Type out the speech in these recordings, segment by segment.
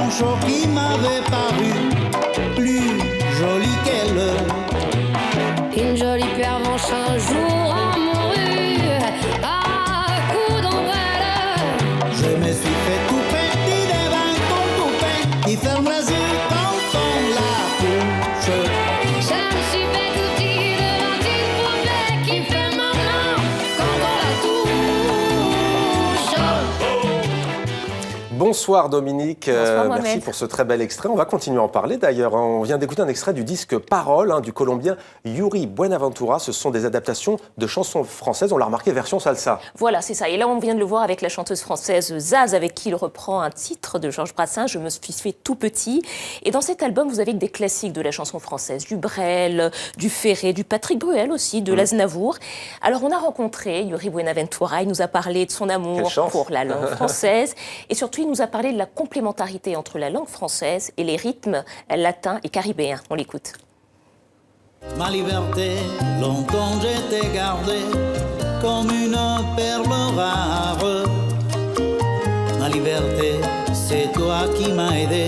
manchot qui m'avait paru plus joli qu'elle. Une jolie pervenche un jour a mouru à coups d'ombrelle. Je me suis fait tout petit devant ton coupé qui ferme les yeux quand on la couche. Je me suis fait tout petit devant une poupée qui fait maman quand on la touche. Bonsoir Dominique, Bonsoir, merci Mohamed. pour ce très bel extrait. On va continuer à en parler d'ailleurs. On vient d'écouter un extrait du disque Parole du Colombien Yuri Buenaventura. Ce sont des adaptations de chansons françaises, on l'a remarqué, version salsa. Voilà, c'est ça. Et là, on vient de le voir avec la chanteuse française Zaz, avec qui il reprend un titre de Georges Brassens, Je me suis fait tout petit. Et dans cet album, vous avez des classiques de la chanson française, du Brel, du Ferré, du Patrick Bruel aussi, de l'Aznavour. Alors, on a rencontré Yuri Buenaventura, il nous a parlé de son amour Quelle chance. pour la langue française. Et surtout, il nous a parlé de la complémentarité entre la langue française et les rythmes latins et caribéens. On l'écoute. Ma liberté, longtemps je t'ai gardée comme une perle rare. Ma liberté, c'est toi qui m'as aidé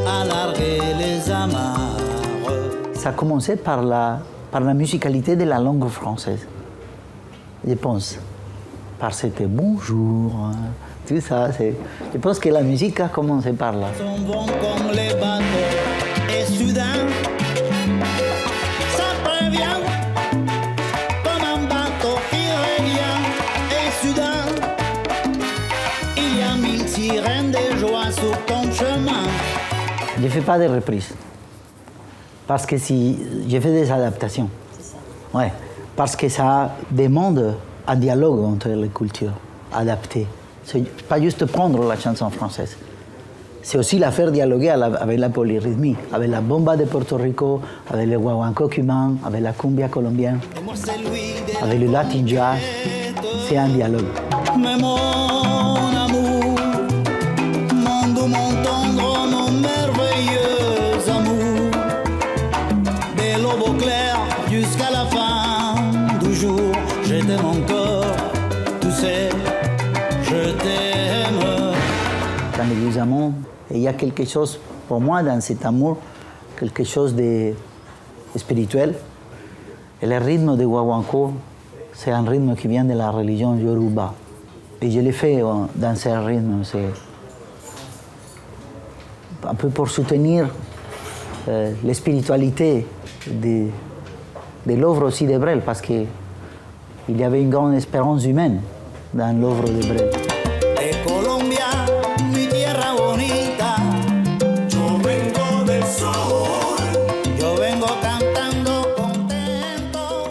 à larguer les amarres. Ça a commencé par la musicalité de la langue française, je pense. Parce que bonjour, tout ça. Je pense que la musique a commencé par là. Sont bons comme les bateaux et soudain, ça prévient comme un bateau qui revient. Et soudain, il y a mille sirènes de joie sur ton chemin. Je ne fais pas de reprises. Parce que si je fais des adaptations. Ouais. Parce que ça demande un dialogue entre les cultures adaptées. C'est pas juste prendre la chanson française. C'est aussi la faire dialoguer avec la polyrythmie, avec la bomba de Porto Rico, avec le guaguancó cubain, avec la cumbia colombienne, Et moi, c'est lui de avec le latin jazz. C'est un dialogue. Mais mon amour, mon doux, mon tendre, mon merveilleux amour, de l'aube au clair jusqu'à la fin du jour, je t'aime encore, tu sais, je t'aime. Quand nous amons, il y a quelque chose, pour moi, dans cet amour, quelque chose de spirituel. Et le rythme de guaguancó, c'est un rythme qui vient de la religion Yoruba. Et je l'ai fait dans ce rythme. C'est un peu pour soutenir la spiritualité de l'œuvre aussi de Brel, parce qu'il y avait une grande espérance humaine dans l'œuvre de Brel. De Colombia, mi tierra bonita, yo vengo del sur, yo vengo cantando contento,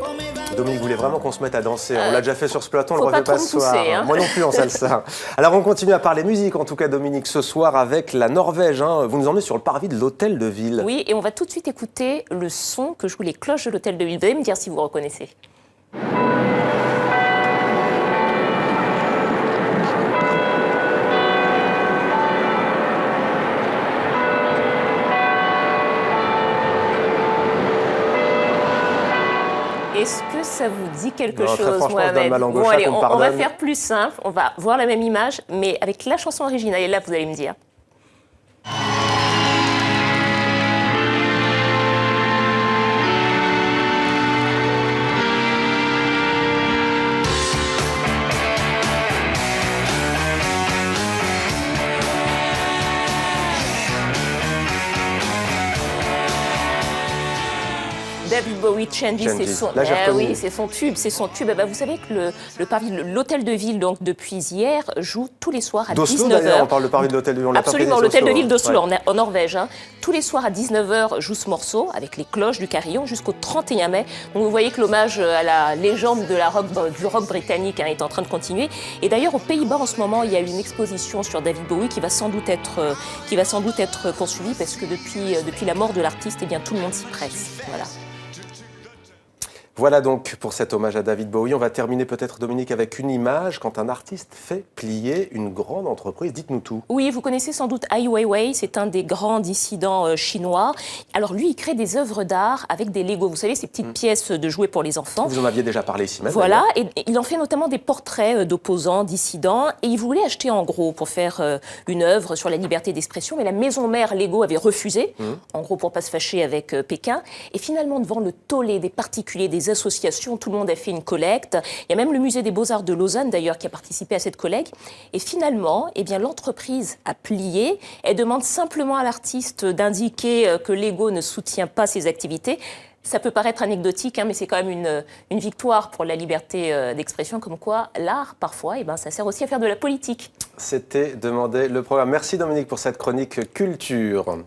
con mi banda. Dominique voulait vraiment qu'on se mette à danser. On l'a déjà fait sur ce plateau, on le faut pas refait pas trop ce me soir. pousser, hein. Moi non plus en salsa. Alors on continue à parler musique, en tout cas Dominique, ce soir avec la Norvège. Vous nous emmenez sur le parvis de l'hôtel de ville. Oui, et on va tout de suite écouter le son que jouent les cloches de l'hôtel de ville. Vous allez me dire si vous reconnaissez. Est-ce que ça vous dit quelque Non, très chose, franchement, je donne Mohamed? ma langue au Bon, chat, allez, qu'on me on va pardonne. faire plus simple. On va voir la même image, mais avec la chanson originale. Et là, vous allez me dire. David Bowie, Changes, Changes. c'est son, Là, j'ai reconnu. oui, c'est son tube, c'est son tube. Eh ben, vous savez que le parvis, l'hôtel de ville, donc depuis hier, joue tous les soirs à D'Oslo 19h. d'ailleurs, on parle de parvis de l'hôtel de ville. On l'a pas Absolument, précisé, l'hôtel de Oslo, ville d'Oslo, ouais. en Norvège. Hein. Tous les soirs à 19h joue ce morceau avec les cloches du carillon jusqu'au 31 mai. Donc vous voyez que l'hommage à la légende de du rock britannique est en train de continuer. Et d'ailleurs, aux Pays-Bas, en ce moment, il y a une exposition sur David Bowie qui va sans doute être poursuivie parce que depuis la mort de l'artiste, eh bien, tout le monde s'y presse. Voilà. Voilà donc pour cet hommage à David Bowie. On va terminer peut-être, Dominique, avec une image quand un artiste fait plier une grande entreprise. Dites-nous tout. Oui, vous connaissez sans doute Ai Weiwei, c'est un des grands dissidents chinois. Alors lui, il crée des œuvres d'art avec des Lego, vous savez, ces petites pièces de jouets pour les enfants. Vous en aviez déjà parlé ici même. Voilà, et il en fait notamment des portraits d'opposants, dissidents, et il voulait acheter en gros pour faire une œuvre sur la liberté d'expression, mais la maison mère Lego avait refusé, en gros pour pas se fâcher avec Pékin. Et finalement, devant le tollé des particuliers, des associations, tout le monde a fait une collecte. Il y a même le musée des Beaux-Arts de Lausanne d'ailleurs qui a participé à cette collecte. Et finalement, eh bien, l'entreprise a plié. Elle demande simplement à l'artiste d'indiquer que Lego ne soutient pas ses activités. Ça peut paraître anecdotique, hein, mais c'est quand même une victoire pour la liberté d'expression, comme quoi l'art, parfois, eh ben, ça sert aussi à faire de la politique. C'était demandé le programme. Merci Dominique pour cette chronique culture.